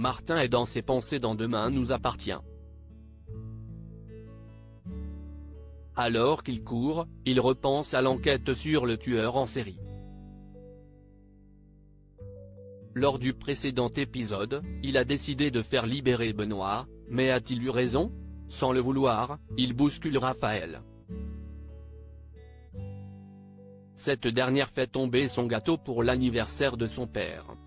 Martin est dans ses pensées dans Demain nous appartient. Alors qu'il court, il repense à l'enquête sur le tueur en série. Lors du précédent épisode, il a décidé de faire libérer Benoît, mais a-t-il eu raison? Sans le vouloir, il bouscule Raphaël. Cette dernière fait tomber son gâteau pour l'anniversaire de son père.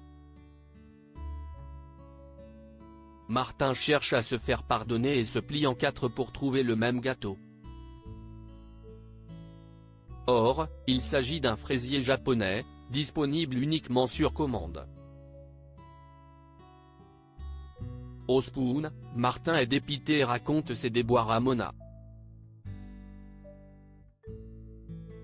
Martin cherche à se faire pardonner et se plie en quatre pour trouver le même gâteau. Or, il s'agit d'un fraisier japonais, disponible uniquement sur commande. Au Spoon, Martin est dépité et raconte ses déboires à Mona.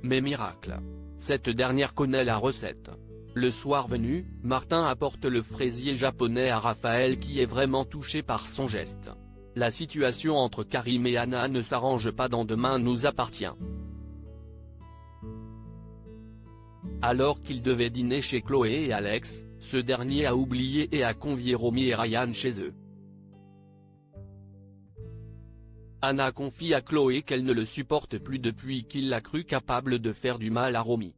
Mais miracle, cette dernière connaît la recette. Le soir venu, Martin apporte le fraisier japonais à Raphaël qui est vraiment touché par son geste. La situation entre Karim et Anna ne s'arrange pas dans Demain nous appartient. Alors qu'il devait dîner chez Chloé et Alex, ce dernier a oublié et a convié Romy et Ryan chez eux. Anna confie à Chloé qu'elle ne le supporte plus depuis qu'il l'a cru capable de faire du mal à Romy.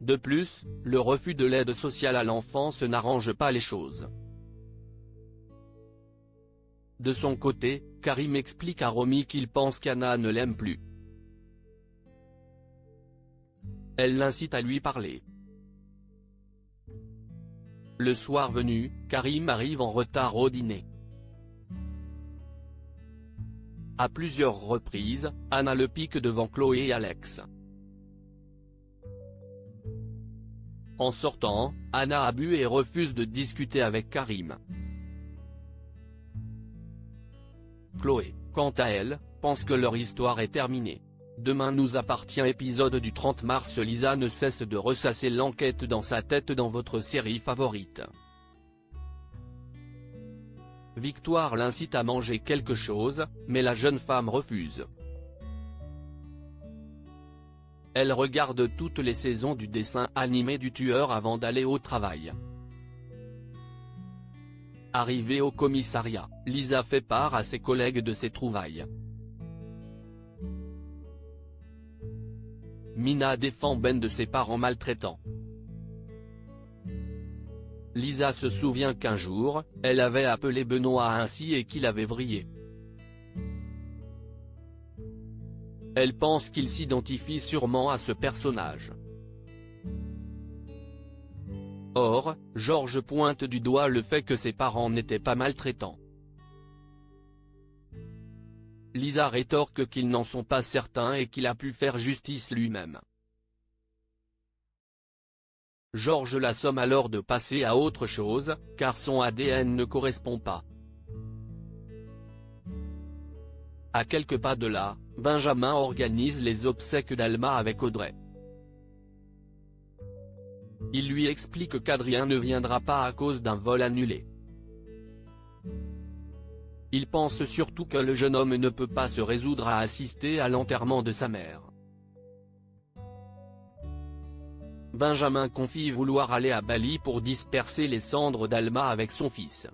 De plus, le refus de l'aide sociale à l'enfance n'arrange pas les choses. De son côté, Karim explique à Romy qu'il pense qu'Anna ne l'aime plus. Elle l'incite à lui parler. Le soir venu, Karim arrive en retard au dîner. À plusieurs reprises, Anna le pique devant Chloé et Alex. En sortant, Anna a bu et refuse de discuter avec Karim. Chloé, quant à elle, pense que leur histoire est terminée. Demain nous appartient épisode du 30 mars. Lisa ne cesse de ressasser l'enquête dans sa tête dans votre série favorite. Victoire l'incite à manger quelque chose, mais la jeune femme refuse. Elle regarde toutes les saisons du dessin animé du tueur avant d'aller au travail. Arrivée au commissariat, Lisa fait part à ses collègues de ses trouvailles. Mina défend Ben de ses parents maltraitants. Lisa se souvient qu'un jour, elle avait appelé Benoît ainsi et qu'il avait vrillé. Elle pense qu'il s'identifie sûrement à ce personnage. Or, Georges pointe du doigt le fait que ses parents n'étaient pas maltraitants. Lisa rétorque qu'ils n'en sont pas certains et qu'il a pu faire justice lui-même. Georges la somme alors de passer à autre chose, car son ADN ne correspond pas. À quelques pas de là, Benjamin organise les obsèques d'Alma avec Audrey. Il lui explique qu'Adrien ne viendra pas à cause d'un vol annulé. Il pense surtout que le jeune homme ne peut pas se résoudre à assister à l'enterrement de sa mère. Benjamin confie vouloir aller à Bali pour disperser les cendres d'Alma avec son fils.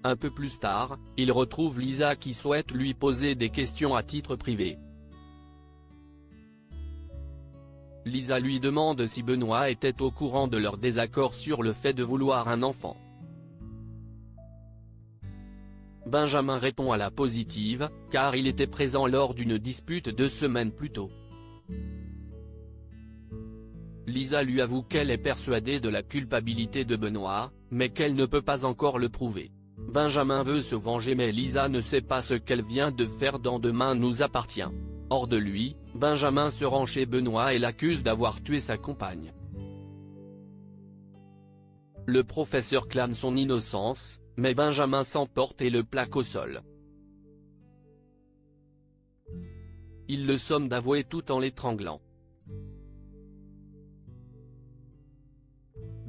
Un peu plus tard, il retrouve Lisa qui souhaite lui poser des questions à titre privé. Lisa lui demande si Benoît était au courant de leur désaccord sur le fait de vouloir un enfant. Benjamin répond à la positive, car il était présent lors d'une dispute 2 semaines plus tôt. Lisa lui avoue qu'elle est persuadée de la culpabilité de Benoît, mais qu'elle ne peut pas encore le prouver. Benjamin veut se venger mais Lisa ne sait pas ce qu'elle vient de faire dans Demain nous appartient. Hors de lui, Benjamin se rend chez Benoît et l'accuse d'avoir tué sa compagne. Le professeur clame son innocence, mais Benjamin s'emporte et le plaque au sol. Il le somme d'avouer tout en l'étranglant.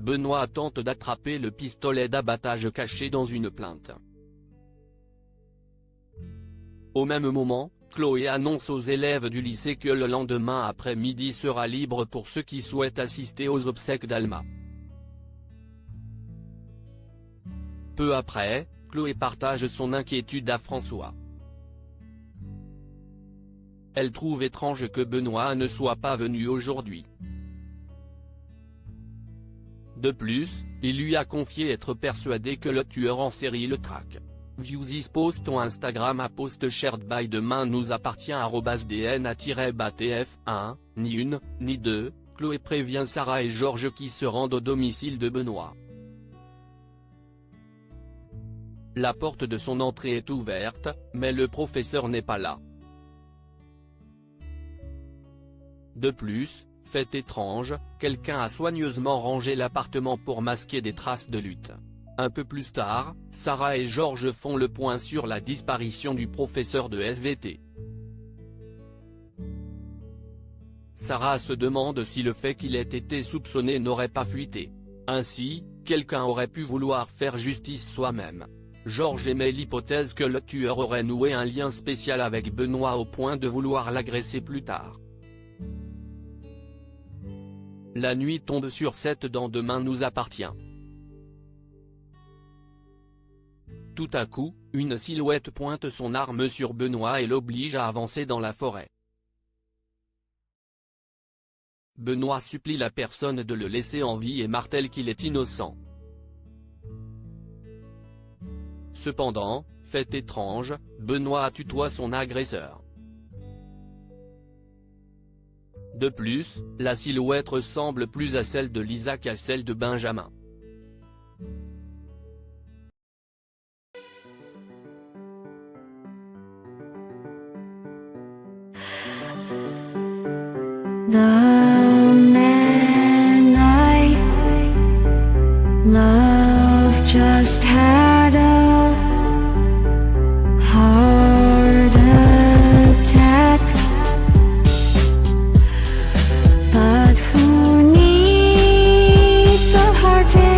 Benoît tente d'attraper le pistolet d'abattage caché dans une plainte. Au même moment, Chloé annonce aux élèves du lycée que le lendemain après-midi sera libre pour ceux qui souhaitent assister aux obsèques d'Alma. Peu après, Chloé partage son inquiétude à François. Elle trouve étrange que Benoît ne soit pas venu aujourd'hui. De plus, il lui a confié être persuadé que le tueur en série le traque. Views is post on Instagram à post shared by demain nous appartient @dna-batf 1, ni une, ni deux, Chloé prévient Sarah et Georges qui se rendent au domicile de Benoît. La porte de son entrée est ouverte, mais le professeur n'est pas là. De plus, fait étrange, quelqu'un a soigneusement rangé l'appartement pour masquer des traces de lutte. Un peu plus tard, Sarah et Georges font le point sur la disparition du professeur de SVT. Sarah se demande si le fait qu'il ait été soupçonné n'aurait pas fuité. Ainsi, quelqu'un aurait pu vouloir faire justice soi-même. Georges émet l'hypothèse que le tueur aurait noué un lien spécial avec Benoît au point de vouloir l'agresser plus tard. La nuit tombe sur cette dans Demain nous appartient. Tout à coup, une silhouette pointe son arme sur Benoît et l'oblige à avancer dans la forêt. Benoît supplie la personne de le laisser en vie et martèle qu'il est innocent. Cependant, fait étrange, Benoît tutoie son agresseur. De plus, la silhouette ressemble plus à celle de Lisa qu'à celle de Benjamin. The man I love just had a heart attack, but who needs a heart attack?